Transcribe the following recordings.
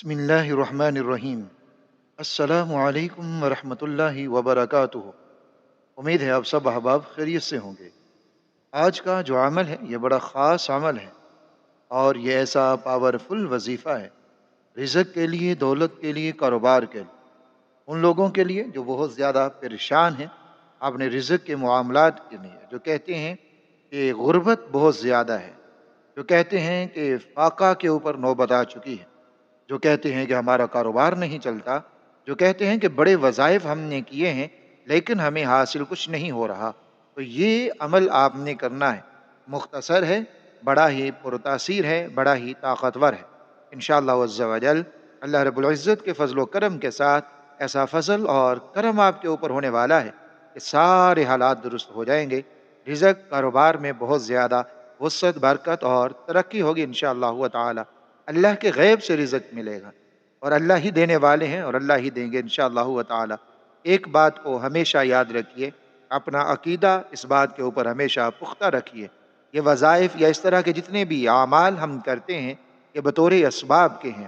بسم اللہ الرحمن الرحیم۔ السلام علیکم ورحمۃ اللہ وبرکاتہ۔ امید ہے آپ سب احباب خیریت سے ہوں گے۔ آج کا جو عمل ہے یہ بڑا خاص عمل ہے، اور یہ ایسا پاورفل وظیفہ ہے رزق کے لیے، دولت کے لیے، کاروبار کے لیے، ان لوگوں کے لیے جو بہت زیادہ پریشان ہیں اپنے رزق کے معاملات کے لیے، جو کہتے ہیں کہ غربت بہت زیادہ ہے، جو کہتے ہیں کہ فاقہ کے اوپر نوبت آ چکی ہے، جو کہتے ہیں کہ ہمارا کاروبار نہیں چلتا، جو کہتے ہیں کہ بڑے وظائف ہم نے کیے ہیں لیکن ہمیں حاصل کچھ نہیں ہو رہا۔ تو یہ عمل آپ نے کرنا ہے، مختصر ہے، بڑا ہی پرتاثیر ہے، بڑا ہی طاقتور ہے۔ انشاءاللہ عز و جل اللہ رب العزت کے فضل و کرم کے ساتھ ایسا فضل اور کرم آپ کے اوپر ہونے والا ہے کہ سارے حالات درست ہو جائیں گے۔ رزق کاروبار میں بہت زیادہ وسعت، برکت اور ترقی ہوگی انشاءاللہ تعالی۔ اللہ کے غیب سے رزق ملے گا، اور اللہ ہی دینے والے ہیں اور اللہ ہی دیں گے انشاءاللہ تعالی۔ ایک بات کو ہمیشہ یاد رکھیے، اپنا عقیدہ اس بات کے اوپر ہمیشہ پختہ رکھیے، یہ وظائف یا اس طرح کے جتنے بھی اعمال ہم کرتے ہیں یہ بطور اسباب کے ہیں۔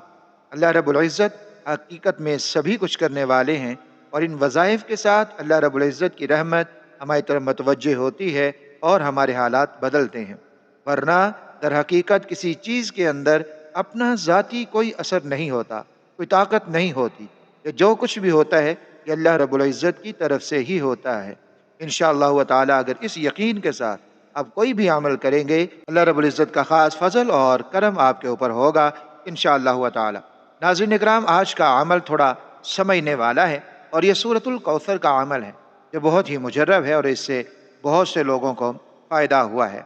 اللہ رب العزت حقیقت میں سبھی کچھ کرنے والے ہیں، اور ان وظائف کے ساتھ اللہ رب العزت کی رحمت ہماری طرف متوجہ ہوتی ہے اور ہمارے حالات بدلتے ہیں۔ ورنہ در حقیقت کسی چیز کے اندر اپنا ذاتی کوئی اثر نہیں ہوتا، کوئی طاقت نہیں ہوتی، کہ جو کچھ بھی ہوتا ہے یہ اللہ رب العزت کی طرف سے ہی ہوتا ہے۔ انشاءاللہ تعالی اگر اس یقین کے ساتھ آپ کوئی بھی عمل کریں گے، اللہ رب العزت کا خاص فضل اور کرم آپ کے اوپر ہوگا انشاءاللہ تعالی۔ ناظرین اکرام، آج کا عمل تھوڑا سمجھنے والا ہے، اور یہ سورۃ الکوثر کا عمل ہے جو بہت ہی مجرب ہے، اور اس سے بہت سے لوگوں کو فائدہ ہوا ہے۔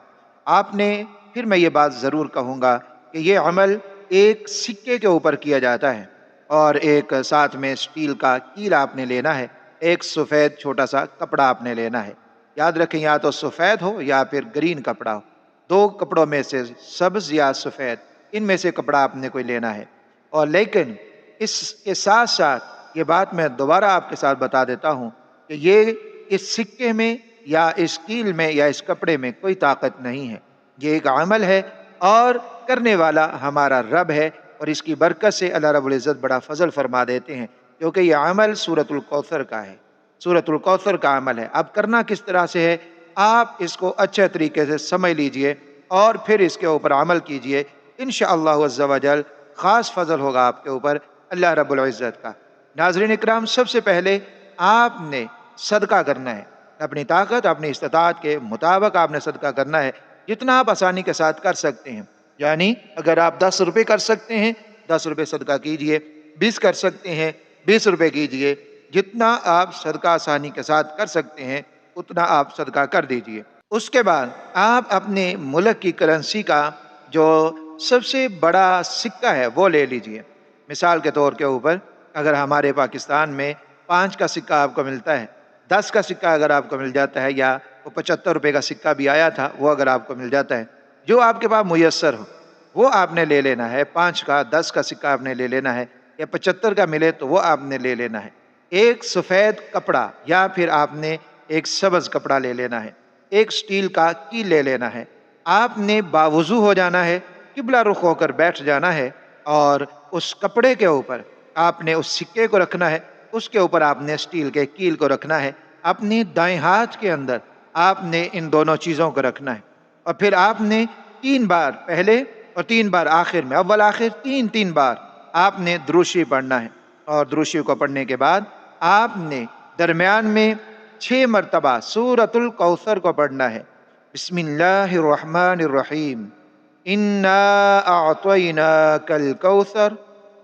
آپ نے، پھر میں یہ بات ضرور کہوں گا کہ یہ عمل ایک سکے کے اوپر کیا جاتا ہے، اور ایک ساتھ میں اسٹیل کا کیل آپ نے لینا ہے، ایک سفید چھوٹا سا کپڑا آپ نے لینا ہے۔ یاد رکھیں، یا تو سفید ہو یا پھر گرین کپڑا ہو، دو کپڑوں میں سے سبز یا سفید، ان میں سے کپڑا آپ نے کوئی لینا ہے۔ اور لیکن اس کے ساتھ ساتھ یہ بات میں دوبارہ آپ کے ساتھ بتا دیتا ہوں کہ یہ اس سکے میں یا اس کیل میں یا اس کپڑے میں کوئی طاقت نہیں ہے، یہ ایک عمل ہے، اور کرنے والا ہمارا رب ہے، اور اس کی برکت سے اللہ رب العزت بڑا فضل فرما دیتے ہیں، کیونکہ یہ عمل سورۃ الکوثر کا ہے، سورۃ الکوثر کا عمل ہے۔ اب کرنا کس طرح سے ہے، آپ اس کو اچھے طریقے سے سمجھ لیجئے اور پھر اس کے اوپر عمل کیجئے، انشاءاللہ عز و جل خاص فضل ہوگا آپ کے اوپر اللہ رب العزت کا۔ ناظرین اکرام، سب سے پہلے آپ نے صدقہ کرنا ہے، اپنی طاقت، اپنی استطاعت کے مطابق آپ نے صدقہ کرنا ہے، جتنا آپ آسانی کے ساتھ کر سکتے ہیں۔ یعنی اگر آپ 10 روپے کر سکتے ہیں 10 روپے صدقہ کیجئے، 20 کر سکتے ہیں 20 روپے کیجئے، جتنا آپ صدقہ آسانی کے ساتھ کر سکتے ہیں اتنا آپ صدقہ کر دیجئے۔ اس کے بعد آپ اپنے ملک کی کرنسی کا جو سب سے بڑا سکہ ہے وہ لے لیجئے۔ مثال کے طور کے اوپر اگر ہمارے پاکستان میں 5 کا سکہ آپ کو ملتا ہے، 10 کا سکہ اگر آپ کو مل جاتا ہے، یا وہ 75 روپے کا سکہ بھی آیا تھا وہ اگر آپ کو مل جاتا ہے، جو آپ کے پاس میسر ہو وہ آپ نے لے لینا ہے۔ 5 کا 10 کا سکہ آپ نے لے لینا ہے، یا 75 کا ملے تو وہ آپ نے لے لینا ہے۔ ایک سفید کپڑا یا پھر آپ نے ایک سبز کپڑا لے لینا ہے، ایک سٹیل کا کیل لے لینا ہے۔ آپ نے باوضو ہو جانا ہے، قبلہ رخ ہو کر بیٹھ جانا ہے، اور اس کپڑے کے اوپر آپ نے اس سکے کو رکھنا ہے، اس کے اوپر آپ نے سٹیل کے کیل کو رکھنا ہے۔ اپنے دائیں ہاتھ کے اندر آپ نے ان دونوں چیزوں کو رکھنا ہے، اور پھر آپ نے 3 بار پہلے اور 3 بار آخر میں، اول آخر 3 بار آپ نے دروشی پڑھنا ہے، اور دروشی کو پڑھنے کے بعد آپ نے درمیان میں 6 مرتبہ سورۃ الکوثر کو پڑھنا ہے۔ بسم اللہ الرحمن الرحیم، انا اعطیناک الکوثر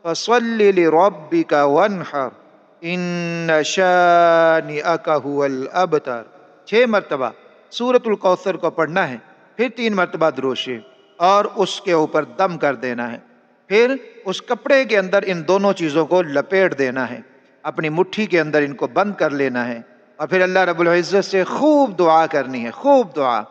فصل لربک وانحر ان شانئک هو الابتر۔ 6 مرتبہ سورۃ الکوثر کو پڑھنا ہے، پھر 3 مرتبہ دروشی، اور اس کے اوپر دم کر دینا ہے۔ پھر اس کپڑے کے اندر ان دونوں چیزوں کو لپیٹ دینا ہے، اپنی مٹھی کے اندر ان کو بند کر لینا ہے، اور پھر اللہ رب العزت سے خوب دعا کرنی ہے، خوب دعا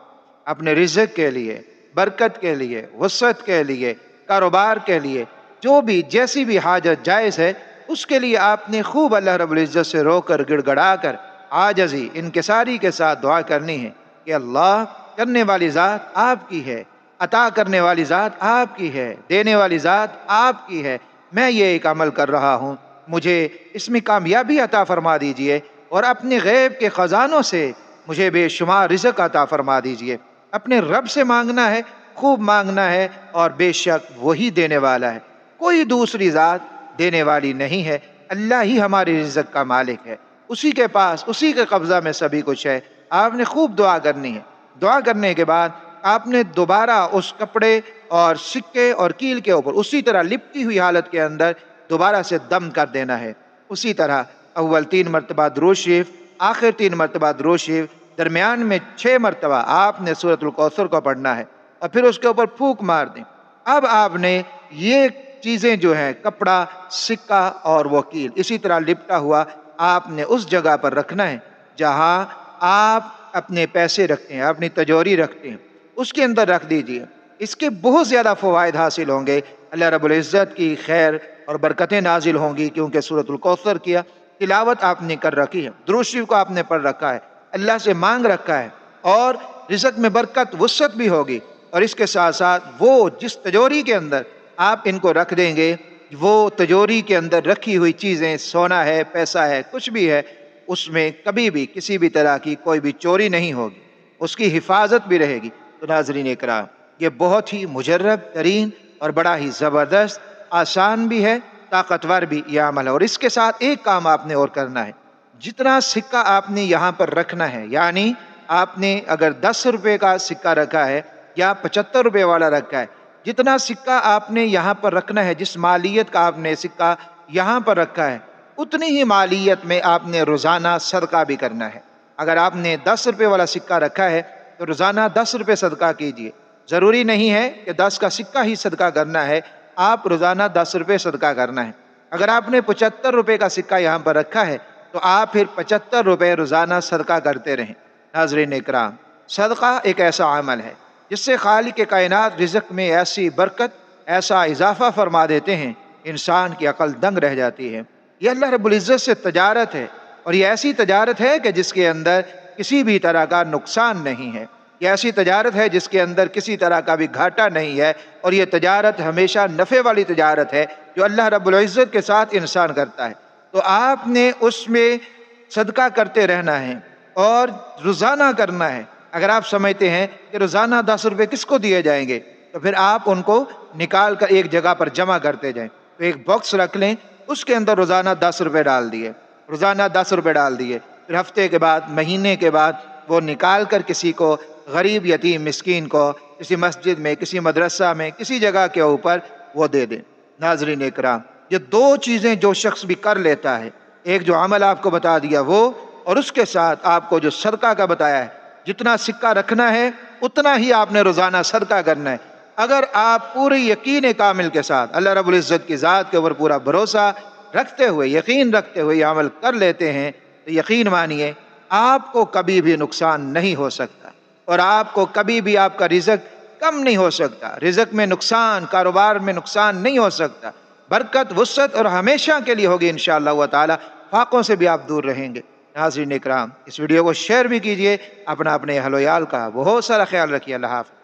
اپنے رزق کے لیے، برکت کے لیے، وسعت کے لیے، کاروبار کے لیے، جو بھی جیسی بھی حاجت جائز ہے اس کے لیے آپ نے خوب اللہ رب العزت سے رو کر، گڑ گڑا کر، عاجزی انکساری کے ساتھ دعا کرنی ہے کہ اللہ، کرنے والی ذات آپ کی ہے، عطا کرنے والی ذات آپ کی ہے، دینے والی ذات آپ کی ہے، میں یہ ایک عمل کر رہا ہوں، مجھے اس میں کامیابی عطا فرما دیجئے، اور اپنے غیب کے خزانوں سے مجھے بے شمار رزق عطا فرما دیجئے۔ اپنے رب سے مانگنا ہے، خوب مانگنا ہے، اور بے شک وہی دینے والا ہے، کوئی دوسری ذات دینے والی نہیں ہے۔ اللہ ہی ہماری رزق کا مالک ہے، اسی کے پاس، اسی کے قبضہ میں سبھی کچھ ہے۔ آپ نے خوب دعا کرنی ہے۔ دعا کرنے کے بعد آپ نے دوبارہ اس کپڑے اور سکے اور کیل کے اوپر اسی طرح لپٹی ہوئی حالت کے اندر دوبارہ سے دم کر دینا ہے۔ اسی طرح اول 3 مرتبہ درود شریف، آخر 3 مرتبہ درود شریف، درمیان میں 6 مرتبہ آپ نے سورۃ الکوثر کو پڑھنا ہے، اور پھر اس کے اوپر پھونک مار دیں۔ اب آپ نے یہ چیزیں جو ہیں، کپڑا، سکہ اور وکیل، اسی طرح لپٹا ہوا آپ نے اس جگہ پر رکھنا ہے جہاں آپ اپنے پیسے رکھتے ہیں، اپنی تجوری رکھتے ہیں، اس کے اندر رکھ دیجئے۔ اس کے بہت زیادہ فوائد حاصل ہوں گے، اللہ رب العزت کی خیر اور برکتیں نازل ہوں گی، کیونکہ سورۃ الکوثر کیا تلاوت آپ نے کر رکھی ہے، درود شریف کو آپ نے پڑھ رکھا ہے، اللہ سے مانگ رکھا ہے، اور رزق میں برکت وسعت بھی ہوگی۔ اور اس کے ساتھ ساتھ وہ جس تجوری کے اندر آپ ان کو رکھ دیں گے، وہ تجوری کے اندر رکھی ہوئی چیزیں، سونا ہے، پیسہ ہے، کچھ بھی ہے، اس میں کبھی بھی کسی بھی طرح کی کوئی بھی چوری نہیں ہوگی، اس کی حفاظت بھی رہے گی۔ تو ناظرین اکرام، یہ بہت ہی مجرب ترین اور بڑا ہی زبردست، آسان بھی ہے، طاقتور بھی یہ عمل ہے۔ اور اس کے ساتھ ایک کام آپ نے اور کرنا ہے، جتنا سکہ آپ نے یہاں پر رکھنا ہے، یعنی آپ نے اگر 10 روپے کا سکہ رکھا ہے یا 75 روپے والا رکھا ہے، جتنا سکہ آپ نے یہاں پر رکھنا ہے، جس مالیت کا آپ نے سکہ یہاں پر رکھا ہے، اتنی ہی مالیت میں آپ نے روزانہ صدقہ بھی کرنا ہے۔ اگر آپ نے 10 روپے والا سکہ رکھا ہے تو روزانہ 10 روپے صدقہ کیجئے۔ ضروری نہیں ہے کہ 10 کا سکہ ہی صدقہ کرنا ہے، آپ روزانہ 10 روپے صدقہ کرنا ہے۔ اگر آپ نے 75 روپے کا سکہ یہاں پر رکھا ہے تو آپ پھر 75 روپے روزانہ صدقہ کرتے رہیں۔ ناظرین اکرام، صدقہ ایک ایسا عمل ہے جس سے خالق کائنات رزق میں ایسی برکت، ایسا اضافہ فرما دیتے ہیں، انسان کی عقل دنگ رہ جاتی ہے۔ یہ اللہ رب العزت سے تجارت ہے، اور یہ ایسی تجارت ہے کہ جس کے اندر کسی بھی طرح کا نقصان نہیں ہے۔ یہ ایسی تجارت ہے جس کے اندر کسی طرح کا بھی گھاٹا نہیں ہے، اور یہ تجارت ہمیشہ نفع والی تجارت ہے جو اللہ رب العزت کے ساتھ انسان کرتا ہے۔ تو آپ نے اس میں صدقہ کرتے رہنا ہے اور روزانہ کرنا ہے۔ اگر آپ سمجھتے ہیں کہ روزانہ 10 روپے کس کو دیے جائیں گے، تو پھر آپ ان کو نکال کر ایک جگہ پر جمع کرتے جائیں۔ تو ایک باکس رکھ لیں، اس کے اندر روزانہ 10 روپے ڈال دیے، روزانہ 10 روپے ڈال دیے، پھر ہفتے کے بعد، مہینے کے بعد وہ نکال کر کسی کو، غریب، یتیم، مسکین کو، کسی مسجد میں، کسی مدرسہ میں، کسی جگہ کے اوپر وہ دے دیں۔ ناظرین اکرام، یہ 2 چیزیں جو شخص بھی کر لیتا ہے، ایک جو عمل آپ کو بتا دیا وہ، اور اس کے ساتھ آپ کو جو صدقہ کا بتایا ہے، جتنا سکہ رکھنا ہے اتنا ہی آپ نے روزانہ صدقہ کرنا ہے۔ اگر آپ پورے یقین کامل کے ساتھ اللہ رب العزت کی ذات کے اوپر پورا بھروسہ رکھتے ہوئے، یقین رکھتے ہوئے یہ عمل کر لیتے ہیں، تو یقین مانیے آپ کو کبھی بھی نقصان نہیں ہو سکتا، اور آپ کو کبھی بھی آپ کا رزق کم نہیں ہو سکتا، رزق میں نقصان، کاروبار میں نقصان نہیں ہو سکتا، برکت، وسعت اور ہمیشہ کے لیے ہوگی انشاءاللہ تعالی، فاقوں سے بھی آپ دور رہیں گے۔ ناظرین اکرام، اس ویڈیو کو شیئر بھی کیجئے، اپنے اہل و عیال کا بہت سارا خیال رکھیے۔ اللہ حافظ۔